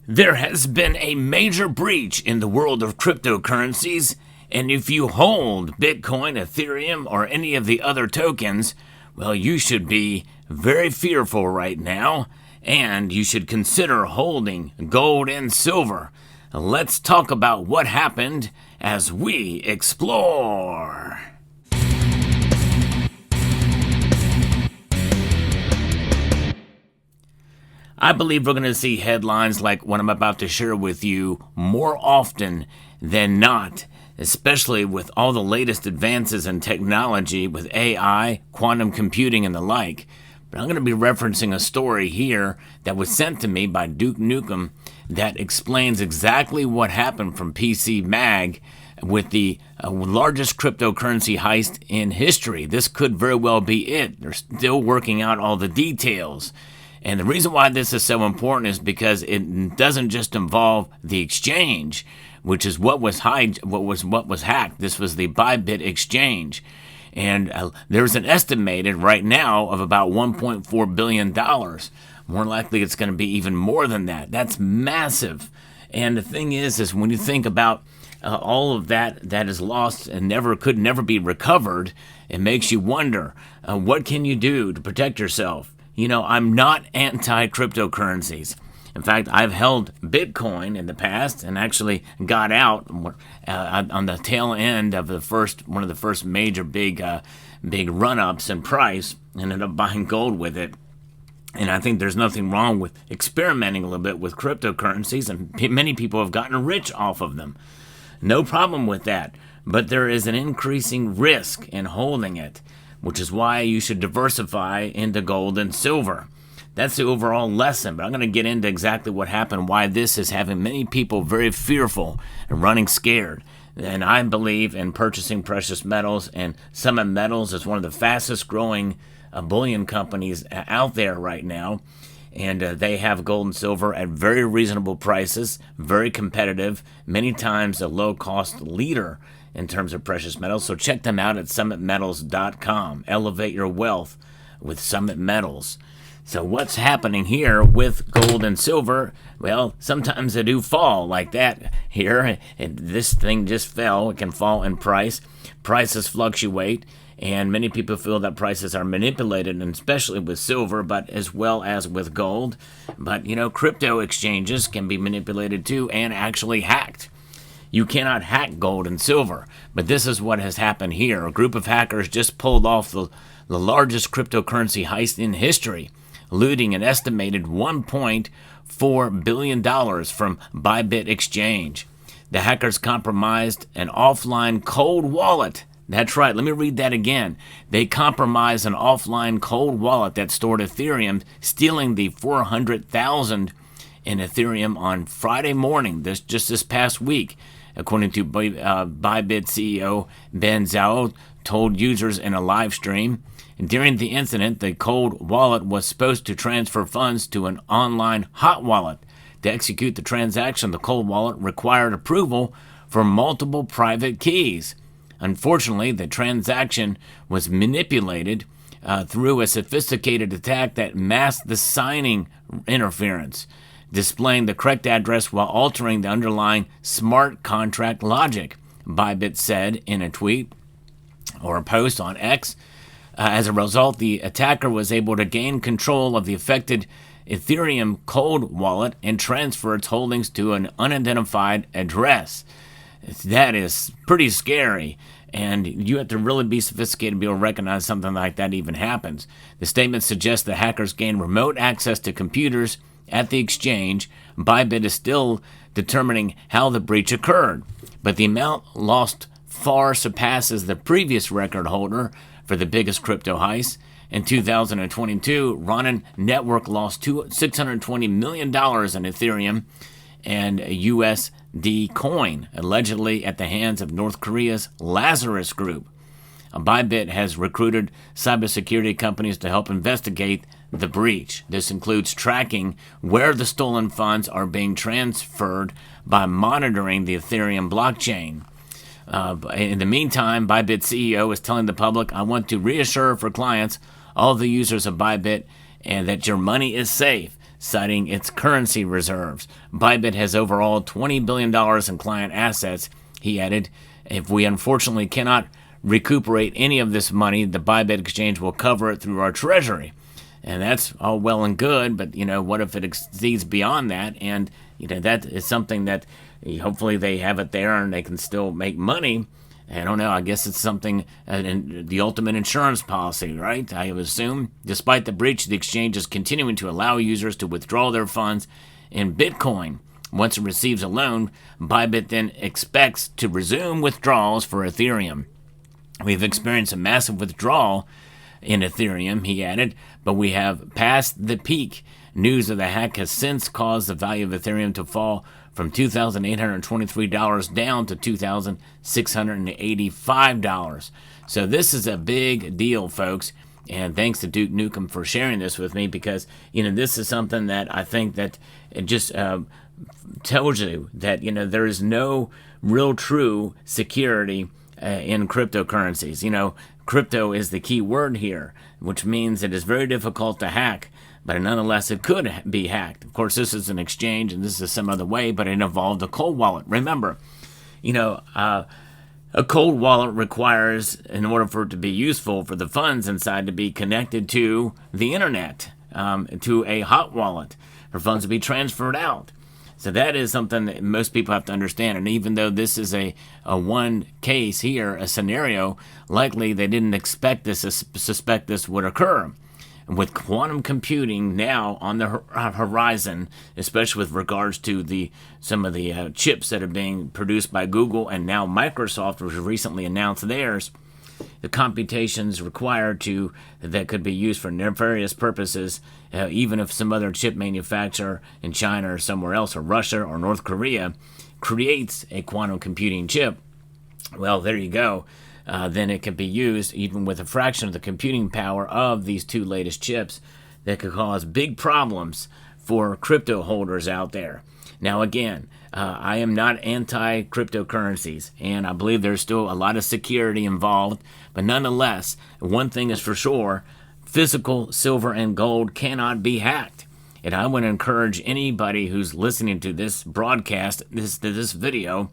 There has been a major breach in the world of cryptocurrencies, and if you hold Bitcoin, Ethereum, or any of the other tokens, well, you should be very fearful right now, and you should consider holding gold and silver. Let's talk about what happened as we explore. I believe we're going to see headlines like what I'm about to share with you more often than not, especially with all the latest advances in technology with AI, quantum computing, and the like. But I'm going to be referencing a story here that was sent to me by Duke Nukem that explains exactly what happened from PC Mag with the largest cryptocurrency heist in history. This could very well be it. They're still working out all the details. And the reason why this is so important is because it doesn't just involve the exchange, which is what was hacked. This was the Bybit exchange. And there's an estimated right now of about $1.4 billion. More likely it's going to be even more than that. That's massive. And the thing is when you think about all of that is lost and could never be recovered, it makes you wonder, what can you do to protect yourself? You know, I'm not anti-cryptocurrencies. In fact, I've held Bitcoin in the past and actually got out on the tail end of one of the first major big run-ups in price. Ended up buying gold with it. And I think there's nothing wrong with experimenting a little bit with cryptocurrencies, and many people have gotten rich off of them. No problem with that. But there is an increasing risk in holding it, which is why you should diversify into gold and silver. That's the overall lesson, but I'm going to get into exactly what happened, why this is having many people very fearful and running scared. And I believe in purchasing precious metals, and Summit Metals is one of the fastest growing bullion companies out there right now. And they have gold and silver at very reasonable prices, very competitive, many times a low-cost leader in terms of precious metals. So check them out at summitmetals.com. Elevate your wealth with Summit Metals. So what's happening here with gold and silver? Well, sometimes they do fall like that here. This thing just fell. It can fall in price. Prices fluctuate, and many people feel that prices are manipulated, and especially with silver, but as well as with gold. But, you know, crypto exchanges can be manipulated too and actually hacked. You cannot hack gold and silver, but this is what has happened here. A group of hackers just pulled off the largest cryptocurrency heist in history, looting an estimated $1.4 billion from Bybit Exchange. The hackers compromised an offline cold wallet. That's right, let me read that again. They compromised an offline cold wallet that stored Ethereum, stealing the 400,000 in Ethereum on Friday morning, just this past week. According to Bybit CEO Ben Zhao told users in a live stream. During the incident, the cold wallet was supposed to transfer funds to an online hot wallet. To execute the transaction, the cold wallet required approval for multiple private keys. Unfortunately, the transaction was manipulated through a sophisticated attack that masked the signing interference, displaying the correct address while altering the underlying smart contract logic, Bybit said in a tweet or a post on X. As a result, the attacker was able to gain control of the affected Ethereum cold wallet and transfer its holdings to an unidentified address. That is pretty scary, and you have to really be sophisticated to be able to recognize something like that even happens. The statement suggests the hackers gained remote access to computers at the exchange. Bybit is still determining how the breach occurred, but the amount lost far surpasses the previous record holder for the biggest crypto heist. In 2022, Ronin Network lost $620 million in Ethereum and USD coin, allegedly at the hands of North Korea's Lazarus Group. Bybit has recruited cybersecurity companies to help investigate the breach. This includes tracking where the stolen funds are being transferred by monitoring the Ethereum blockchain. In the meantime, Bybit CEO is telling the public, I want to reassure for clients, all the users of Bybit, and that your money is safe. citing its currency reserves. Bybit has overall $20 billion in client assets, he added. If we unfortunately cannot recuperate any of this money, the Bybit exchange will cover it through our treasury. And that's all well and good, but, what if it exceeds beyond that? And, that is something that hopefully they have it there and they can still make money. I don't know. I guess it's something, the ultimate insurance policy, right? I would assume. Despite the breach, the exchange is continuing to allow users to withdraw their funds in Bitcoin. Once it receives a loan, Bybit then expects to resume withdrawals for Ethereum. We've experienced a massive withdrawal in Ethereum, he added, but we have passed the peak. News of the hack has since caused the value of Ethereum to fall from $2,823 down to $2,685. So this is a big deal, folks. And thanks to Duke Nukem for sharing this with me, because, this is something that I think that it just tells you that, there is no real true security in cryptocurrencies. Crypto is the key word here, which means it is very difficult to hack, but nonetheless it could be hacked. Of course, this is an exchange and this is some other way, but it involved a cold wallet. Remember, a cold wallet requires, in order for it to be useful, for the funds inside to be connected to the internet, to a hot wallet, for funds to be transferred out. So that is something that most people have to understand. And even though this is a one case here, a scenario, likely they didn't expect this, suspect this would occur. And with quantum computing now on the horizon, especially with regards to some of the chips that are being produced by Google and now Microsoft, which recently announced theirs, the computations required that could be used for nefarious purposes, even if some other chip manufacturer in China or somewhere else, or Russia or North Korea, creates a quantum computing chip, well, there you go. Then it can be used even with a fraction of the computing power of these two latest chips that could cause big problems for crypto holders out there. Now, again, I am not anti-cryptocurrencies, and I believe there's still a lot of security involved. But nonetheless, one thing is for sure, physical silver and gold cannot be hacked. And I would encourage anybody who's listening to this broadcast, this video,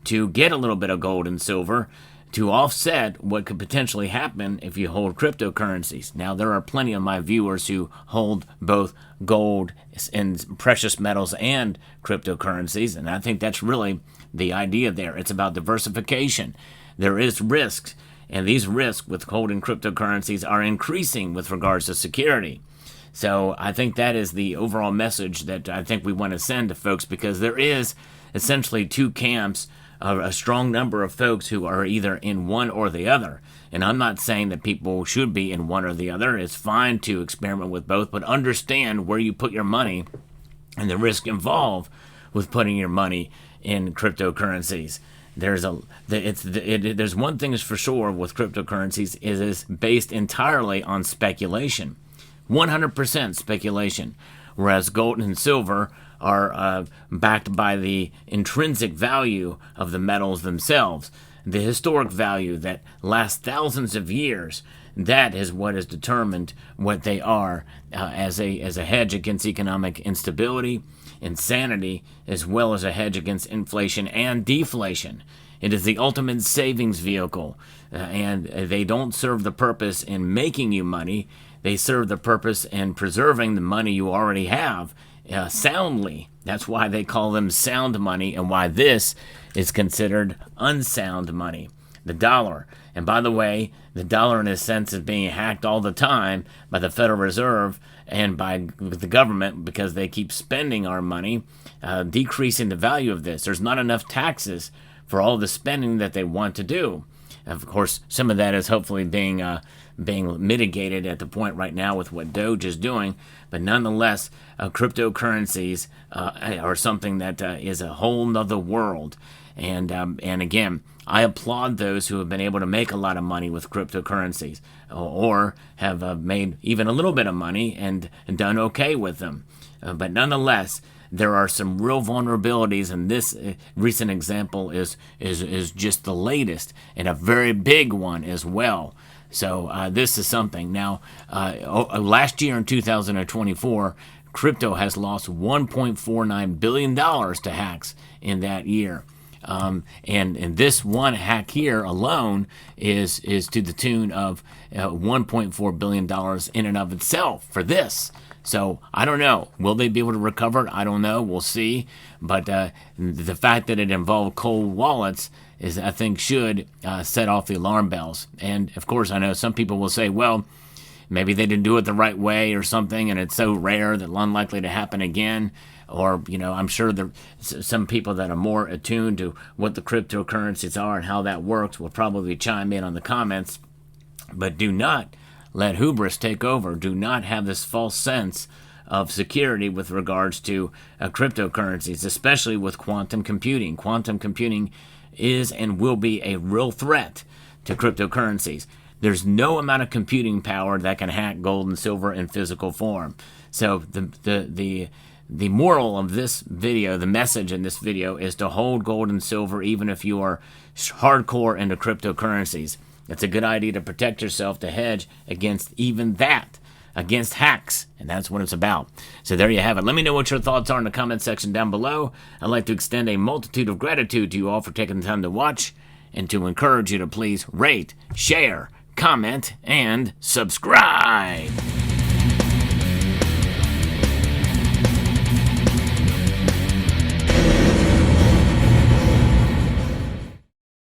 to get a little bit of gold and silver to offset what could potentially happen if you hold cryptocurrencies. Now, there are plenty of my viewers who hold both gold and precious metals and cryptocurrencies, and I think that's really the idea there. It's about diversification. There is risks, and these risks with holding cryptocurrencies are increasing with regards to security. So I think that is the overall message that I think we want to send to folks, because there is essentially two camps, a strong number of folks who are either in one or the other. And I'm not saying that people should be in one or the other. It's fine to experiment with both, but understand where you put your money and the risk involved with putting your money in cryptocurrencies. There's one thing is for sure with cryptocurrencies, it is based entirely on speculation. 100% speculation. Whereas gold and silver are backed by the intrinsic value of the metals themselves, the historic value that lasts thousands of years. That is what has determined what they are as a hedge against economic instability, insanity, as well as a hedge against inflation and deflation. It is the ultimate savings vehicle, and they don't serve the purpose in making you money. They serve the purpose in preserving the money you already have soundly. That's why they call them sound money, and why this is considered unsound money. The dollar. And by the way, the dollar in a sense is being hacked all the time by the Federal Reserve and by the government, because they keep spending our money, decreasing the value of this. There's not enough taxes for all the spending that they want to do. Of course, some of that is hopefully being mitigated at the point right now with what Doge is doing, but nonetheless, cryptocurrencies are something that is a whole nother world. And again, I applaud those who have been able to make a lot of money with cryptocurrencies, or have made even a little bit of money and done okay with them. But nonetheless, there are some real vulnerabilities, and this recent example is just the latest, and a very big one as well. So this is something. Now, last year in 2024, crypto has lost $1.49 billion to hacks in that year. And this one hack here alone is to the tune of $1.4 billion in and of itself for this. So I don't know. Will they be able to recover it? I don't know. We'll see. But the fact that it involved cold wallets is, I think, should set off the alarm bells. And of course, I know some people will say, well, maybe they didn't do it the right way or something, and it's so rare that unlikely to happen again. Or, I'm sure some people that are more attuned to what the cryptocurrencies are and how that works will probably chime in on the comments. But do not let hubris take over. Do not have this false sense of security with regards to cryptocurrencies, especially with quantum computing. Quantum computing is and will be a real threat to cryptocurrencies. There's no amount of computing power that can hack gold and silver in physical form. So the moral of this video, the message in this video, is to hold gold and silver even if you are hardcore into cryptocurrencies. It's a good idea to protect yourself, to hedge against even that, against hacks, and that's what it's about. So there you have it. Let me know what your thoughts are in the comment section down below. I'd like to extend a multitude of gratitude to you all for taking the time to watch, and to encourage you to please rate, share, comment, and subscribe.